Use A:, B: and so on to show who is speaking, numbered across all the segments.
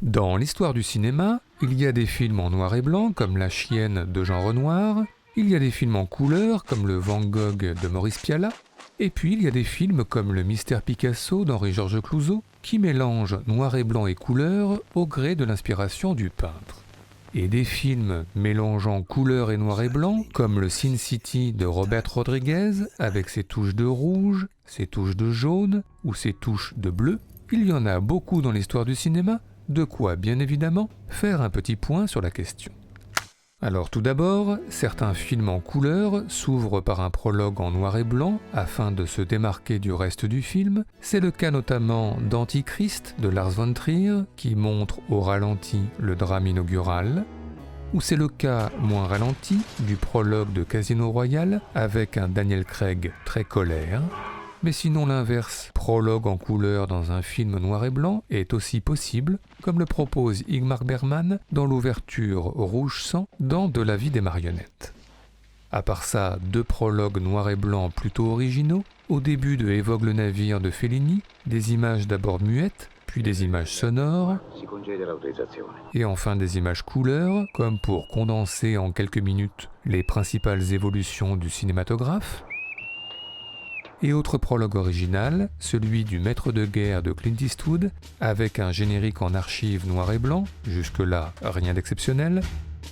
A: Dans l'histoire du cinéma, il y a des films en noir et blanc comme La Chienne de Jean Renoir, il y a des films en couleur comme le Van Gogh de Maurice Pialat, et puis il y a des films comme Le Mystère Picasso d'Henri-Georges Clouzot qui mélangent noir et blanc et couleur au gré de l'inspiration du peintre. Et des films mélangeant couleur et noir et blanc comme le Sin City de Robert Rodriguez avec ses touches de rouge, ses touches de jaune ou ses touches de bleu, il y en a beaucoup dans l'histoire du cinéma, de quoi bien évidemment faire un petit point sur la question. Alors tout d'abord, certains films en couleur s'ouvrent par un prologue en noir et blanc afin de se démarquer du reste du film. C'est le cas notamment d'Antichrist de Lars von Trier qui montre au ralenti le drame inaugural, ou c'est le cas moins ralenti du prologue de Casino Royale avec un Daniel Craig très colère. Mais sinon l'inverse, prologue en couleur dans un film noir et blanc, est aussi possible, comme le propose Ingmar Bergman dans l'ouverture Rouge Sang dans De la vie des marionnettes. À part ça, deux prologues noir et blanc plutôt originaux, au début de Évoque le navire de Fellini, des images d'abord muettes, puis des images sonores, et enfin des images couleurs, comme pour condenser en quelques minutes les principales évolutions du cinématographe. Et autre prologue original, celui du Maître de guerre de Clint Eastwood, avec un générique en archives noir et blanc, jusque-là rien d'exceptionnel,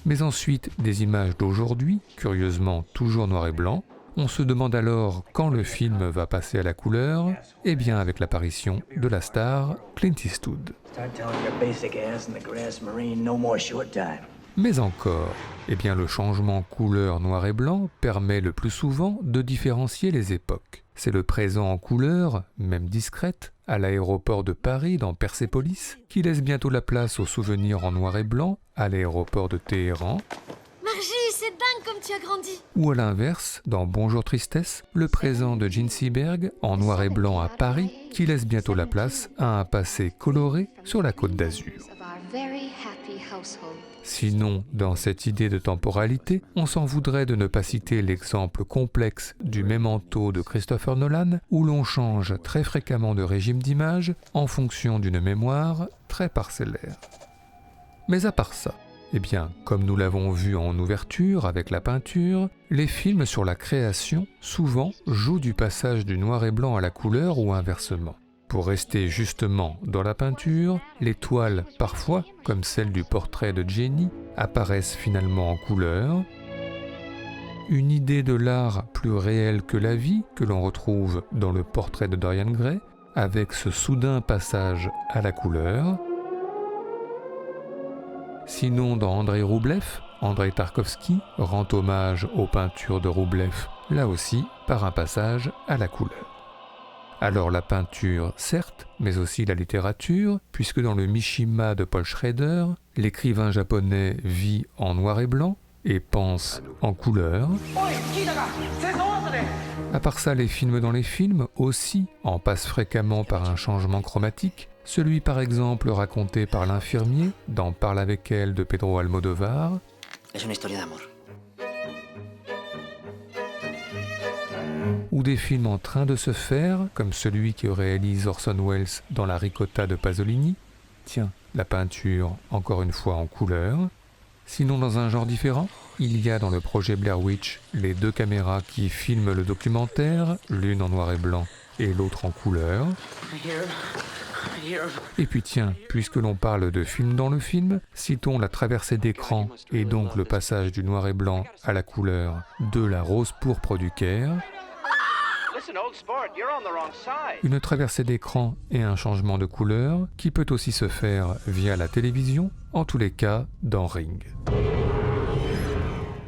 A: mais ensuite des images d'aujourd'hui, curieusement toujours noir et blanc. On se demande alors quand le film va passer à la couleur, et bien avec l'apparition de la star Clint Eastwood. Mais encore, eh bien le changement couleur noir et blanc permet le plus souvent de différencier les époques. C'est le présent en couleur, même discrète, à l'aéroport de Paris dans Persépolis, qui laisse bientôt la place aux souvenirs en noir et blanc à l'aéroport de Téhéran.
B: Margie, c'est dingue comme tu as grandi.
A: Ou à l'inverse, dans Bonjour Tristesse, le présent de Gene Seberg en noir et blanc à Paris, qui laisse bientôt la place à un passé coloré sur la Côte d'Azur. Sinon, dans cette idée de temporalité, on s'en voudrait de ne pas citer l'exemple complexe du Memento de Christopher Nolan, où l'on change très fréquemment de régime d'image en fonction d'une mémoire très parcellaire. Mais à part ça, eh bien, comme nous l'avons vu en ouverture avec la peinture, les films sur la création souvent jouent du passage du noir et blanc à la couleur ou inversement. Pour rester justement dans la peinture, les toiles, parfois, comme celle du portrait de Jenny, apparaissent finalement en couleur. Une idée de l'art plus réelle que la vie que l'on retrouve dans le portrait de Dorian Gray, avec ce soudain passage à la couleur. Sinon, dans Andrei Roublev, Andrei Tarkovsky rend hommage aux peintures de Roublev, là aussi par un passage à la couleur. Alors la peinture, certes, mais aussi la littérature, puisque dans le Mishima de Paul Schrader, l'écrivain japonais vit en noir et blanc et pense en couleur. À part ça, les films dans les films aussi en passent fréquemment par un changement chromatique, celui par exemple raconté par l'infirmier dans Parle avec elle de Pedro Almodóvar. Ou des films en train de se faire, comme celui que réalise Orson Welles dans La Ricotta de Pasolini. Tiens, la peinture, encore une fois en couleur. Sinon, dans un genre différent, il y a dans le projet Blair Witch les deux caméras qui filment le documentaire, l'une en noir et blanc et l'autre en couleur. Et puis tiens, puisque l'on parle de film dans le film, citons la traversée d'écran et donc le passage du noir et blanc à la couleur de La Rose pourpre du Caire. Une traversée d'écran et un changement de couleur qui peut aussi se faire via la télévision, en tous les cas dans Ring.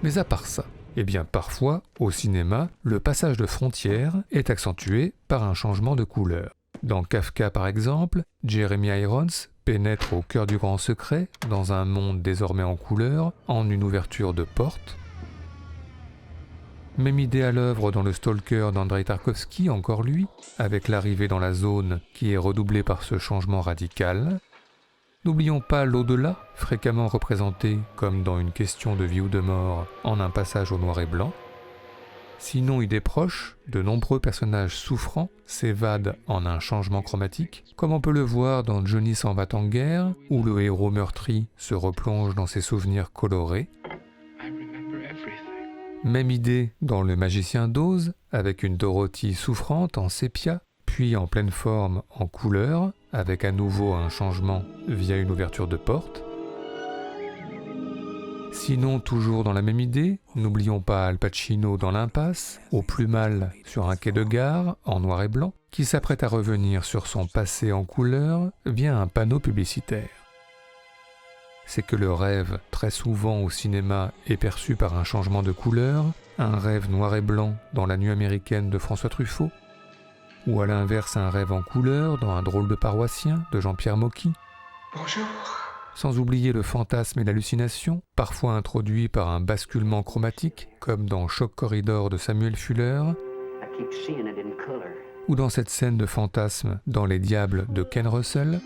A: Mais à part ça, eh bien parfois, au cinéma, le passage de frontière est accentué par un changement de couleur. Dans Kafka par exemple, Jeremy Irons pénètre au cœur du grand secret, dans un monde désormais en couleur, en une ouverture de porte. Même idée à l'œuvre dans le Stalker d'Andrei Tarkovsky, encore lui, avec l'arrivée dans la zone qui est redoublée par ce changement radical. N'oublions pas l'au-delà, fréquemment représenté comme dans Une question de vie ou de mort, en un passage au noir et blanc. Sinon idée proche, de nombreux personnages souffrants s'évadent en un changement chromatique, comme on peut le voir dans Johnny s'en va en guerre, où le héros meurtri se replonge dans ses souvenirs colorés. Même idée dans Le Magicien d'Oz, avec une Dorothy souffrante en sépia, puis en pleine forme en couleur, avec à nouveau un changement via une ouverture de porte. Sinon, toujours dans la même idée, n'oublions pas Al Pacino dans L'Impasse, au plus mal sur un quai de gare, en noir et blanc, qui s'apprête à revenir sur son passé en couleur via un panneau publicitaire. C'est que le rêve, très souvent au cinéma, est perçu par un changement de couleur, un rêve noir et blanc dans La Nuit américaine de François Truffaut, ou à l'inverse un rêve en couleur dans Un drôle de paroissien de Jean-Pierre Mocky.
C: Bonjour.
A: Sans oublier le fantasme et l'hallucination, parfois introduits par un basculement chromatique, comme dans Shock Corridor de Samuel Fuller, ou dans cette scène de fantasme dans Les Diables de Ken Russell.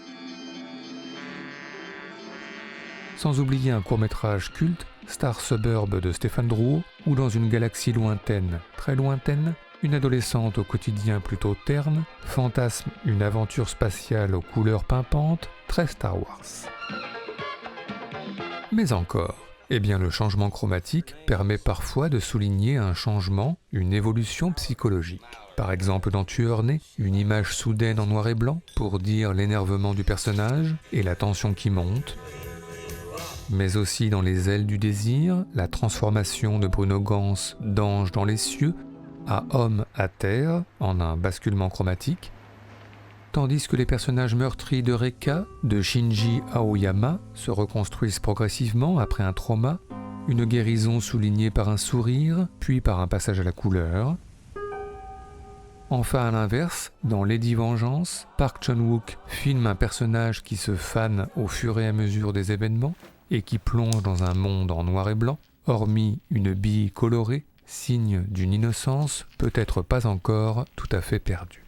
A: Sans oublier un court-métrage culte, Star Suburb de Stéphane Drouot, ou dans une galaxie lointaine, très lointaine, une adolescente au quotidien plutôt terne, fantasme une aventure spatiale aux couleurs pimpantes, très Star Wars. Mais encore, le changement chromatique permet parfois de souligner un changement, une évolution psychologique. Par exemple dans Tueur né, une image soudaine en noir et blanc pour dire l'énervement du personnage et la tension qui monte. Mais aussi dans Les ailes du désir, la transformation de Bruno Gans d'ange dans les cieux à homme à terre en un basculement chromatique. Tandis que les personnages meurtris de Reka, de Shinji Aoyama, se reconstruisent progressivement après un trauma, une guérison soulignée par un sourire, puis par un passage à la couleur. Enfin, à l'inverse, dans Lady Vengeance, Park Chan-wook filme un personnage qui se fane au fur et à mesure des événements et qui plonge dans un monde en noir et blanc, hormis une bille colorée, signe d'une innocence peut-être pas encore tout à fait perdue.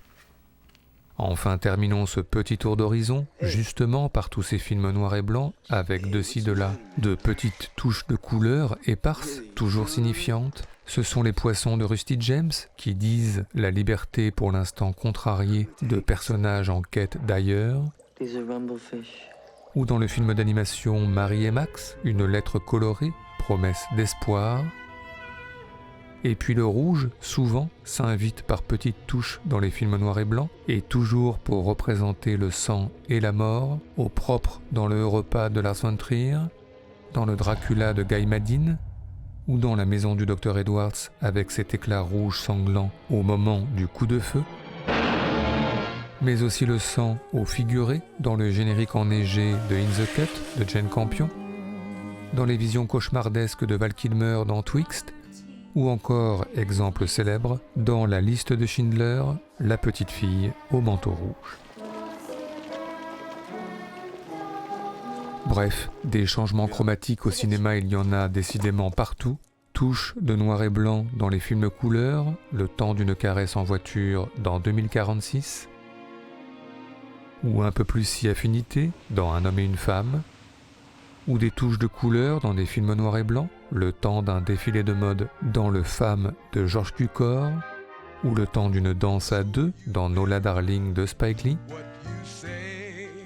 A: Enfin, terminons ce petit tour d'horizon, justement par tous ces films noirs et blancs, avec de ci de là, de petites touches de couleur éparses, toujours signifiantes. Ce sont les poissons de Rusty James qui disent la liberté pour l'instant contrariée de personnages en quête d'ailleurs. Ou dans le film d'animation Marie et Max, une lettre colorée, promesse d'espoir. Et puis le rouge, souvent, s'invite par petites touches dans les films noirs et blancs, et toujours pour représenter le sang et la mort, au propre dans le repas de Lars von Trier, dans le Dracula de Guy Maddin, ou dans La Maison du Dr Edwards avec cet éclat rouge sanglant au moment du coup de feu, mais aussi le sang au figuré dans le générique enneigé de In the Cut de Jane Campion, dans les visions cauchemardesques de Val Kilmer dans Twixt, ou encore, exemple célèbre, dans La Liste de Schindler, la petite fille au manteau rouge. Bref, des changements chromatiques au cinéma, il y en a décidément partout. Touches de noir et blanc dans les films couleurs, Le temps d'une caresse en voiture dans 2046, ou un peu plus si affinité dans Un homme et une femme, ou des touches de couleur dans des films noirs et blancs, Le temps d'un défilé de mode dans Le Femme de Georges Cukor, ou Le temps d'une danse à deux dans Nola Darling de Spike Lee,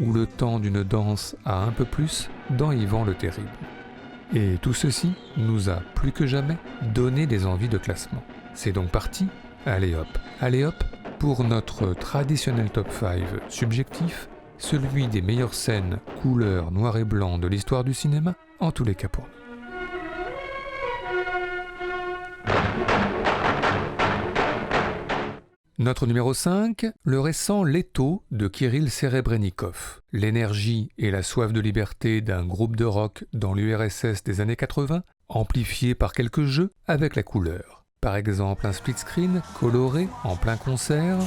A: ou Le temps d'une danse à un peu plus dans Yvan le Terrible. Et tout ceci nous a plus que jamais donné des envies de classement. C'est donc parti, allez hop, pour notre traditionnel top 5 subjectif, celui des meilleures scènes couleur noir et blanc de l'histoire du cinéma, en tous les cas pour nous. Notre numéro 5, le récent Leto de Kirill Serebrennikov. L'énergie et la soif de liberté d'un groupe de rock dans l'URSS des années 80, amplifié par quelques jeux avec la couleur. Par exemple, un split screen coloré en plein concert,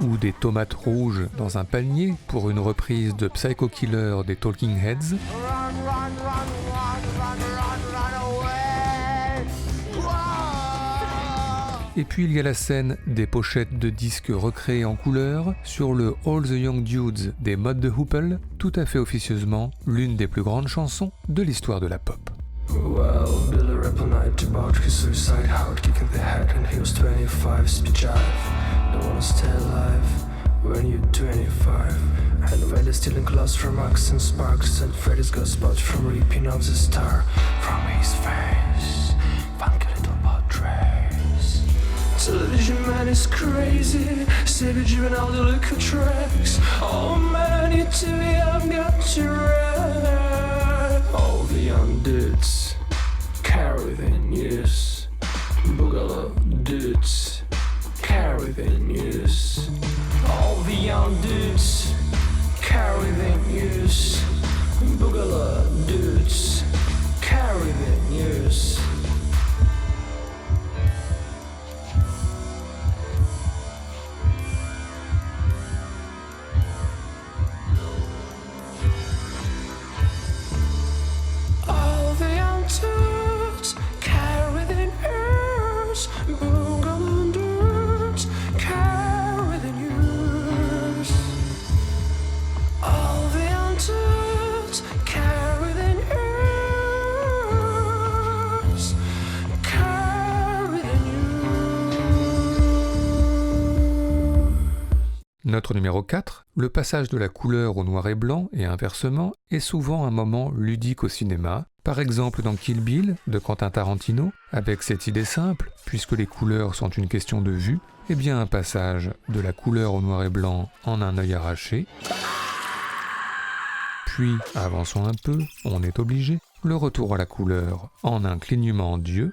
A: ou des tomates rouges dans un panier pour une reprise de Psycho Killer des Talking Heads, et puis il y a la scène des pochettes de disques recréées en couleur sur le All the Young Dudes des Mods de Hoople, tout à fait officieusement l'une des plus grandes chansons de l'histoire de la pop.
C: Well, Billy rap all night about his suicide, hard kick in the head, and he was 25, speed jive. Don't wanna stay alive when you're 25. And Red is stealing clothes from Max and Sparks, and Freddy's got spots from ripping off the star from his face. Funky little portraits. Television man is crazy, savage even all the liquor tracks. Oh man, I need to be, I've got to rap. All the young dudes carry the news. Boogaloo dudes carry the news. All the young dudes carry the news. Boogaloo dudes carry the news. All the young dudes carry the news. Boogaloo dudes carry the news. All the young dudes carry the news. Carry the news.
A: Notre numéro 4, le passage de la couleur au noir et blanc et inversement est souvent un moment ludique au cinéma, par exemple dans Kill Bill de Quentin Tarantino, avec cette idée simple, puisque les couleurs sont une question de vue, et bien un passage de la couleur au noir et blanc en un œil arraché. Puis, avançons un peu, on est obligé, le retour à la couleur en un clignement d'yeux.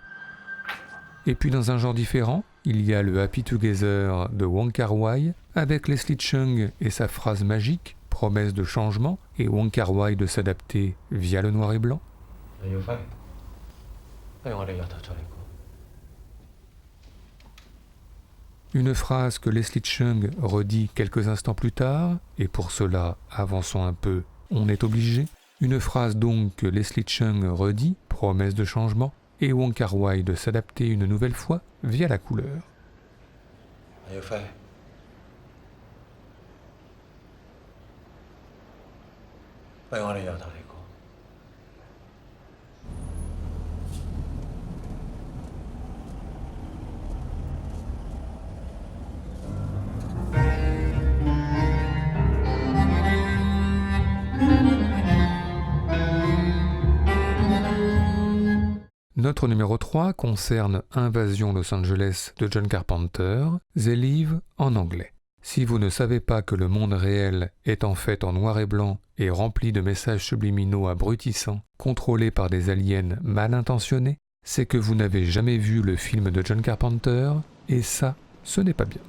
A: Et puis dans un genre différent, il y a le Happy Together de Wong Kar-wai, avec Leslie Cheung et sa phrase magique, promesse de changement, et Wong Kar-wai de s'adapter via le noir et blanc. Une phrase que Leslie Cheung redit quelques instants plus tard, et pour cela, avançons un peu, on est obligé. Une phrase donc que Leslie Cheung redit, promesse de changement, et Wong Kar-wai de s'adapter une nouvelle fois via la couleur. Notre numéro 3 concerne Invasion Los Angeles de John Carpenter, They Live en anglais. Si vous ne savez pas que le monde réel est en fait en noir et blanc et rempli de messages subliminaux abrutissants, contrôlés par des aliens mal intentionnés, c'est que vous n'avez jamais vu le film de John Carpenter, et ça, ce n'est pas bien.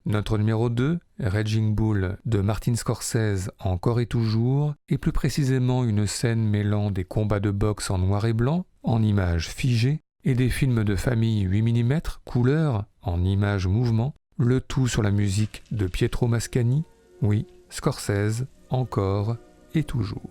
A: Notre numéro 2, Raging Bull de Martin Scorsese encore et toujours, et plus précisément une scène mêlant des combats de boxe en noir et blanc, en images figées, et des films de famille 8 mm, couleur, en images mouvement, le tout sur la musique de Pietro Mascagni, oui, Scorsese, encore et toujours.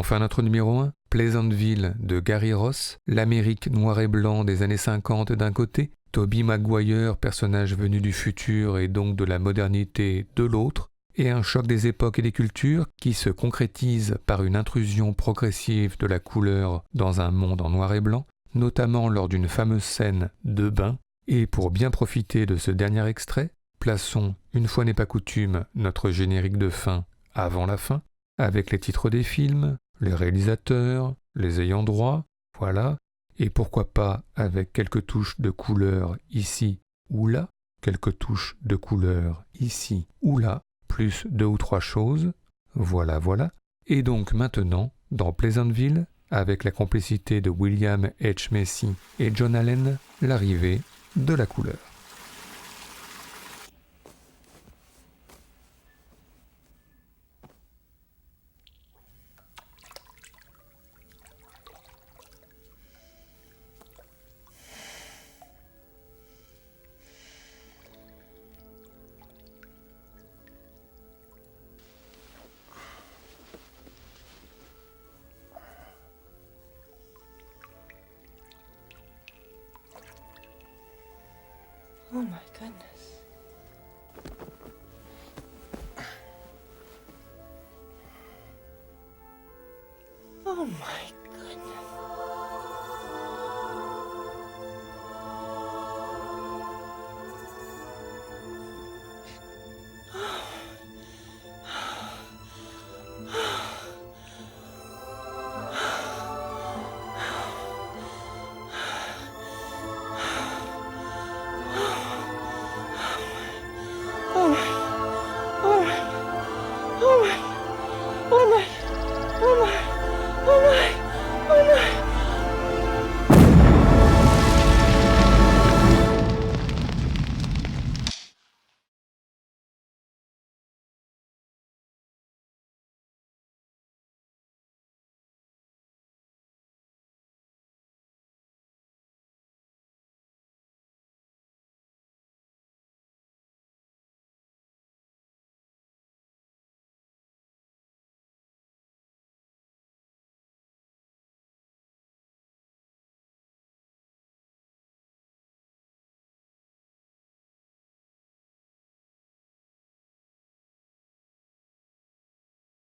A: enfin notre numéro 1, Pleasantville de Gary Ross, l'Amérique noir et blanc des années 50 d'un côté, Tobey Maguire, personnage venu du futur et donc de la modernité de l'autre, et un choc des époques et des cultures qui se concrétise par une intrusion progressive de la couleur dans un monde en noir et blanc, notamment lors d'une fameuse scène de bain. Et pour bien profiter de ce dernier extrait, plaçons, une fois n'est pas coutume, notre générique de fin avant la fin, avec les titres des films, les réalisateurs, les ayants droit, voilà, et pourquoi pas avec quelques touches de couleur ici ou là, quelques touches de couleur ici ou là, plus 2 ou 3 choses, voilà, voilà. Et donc maintenant, dans Pleasantville, avec la complicité de William H. Macy et John Allen, l'arrivée de la couleur.
D: Oh my goodness. Oh my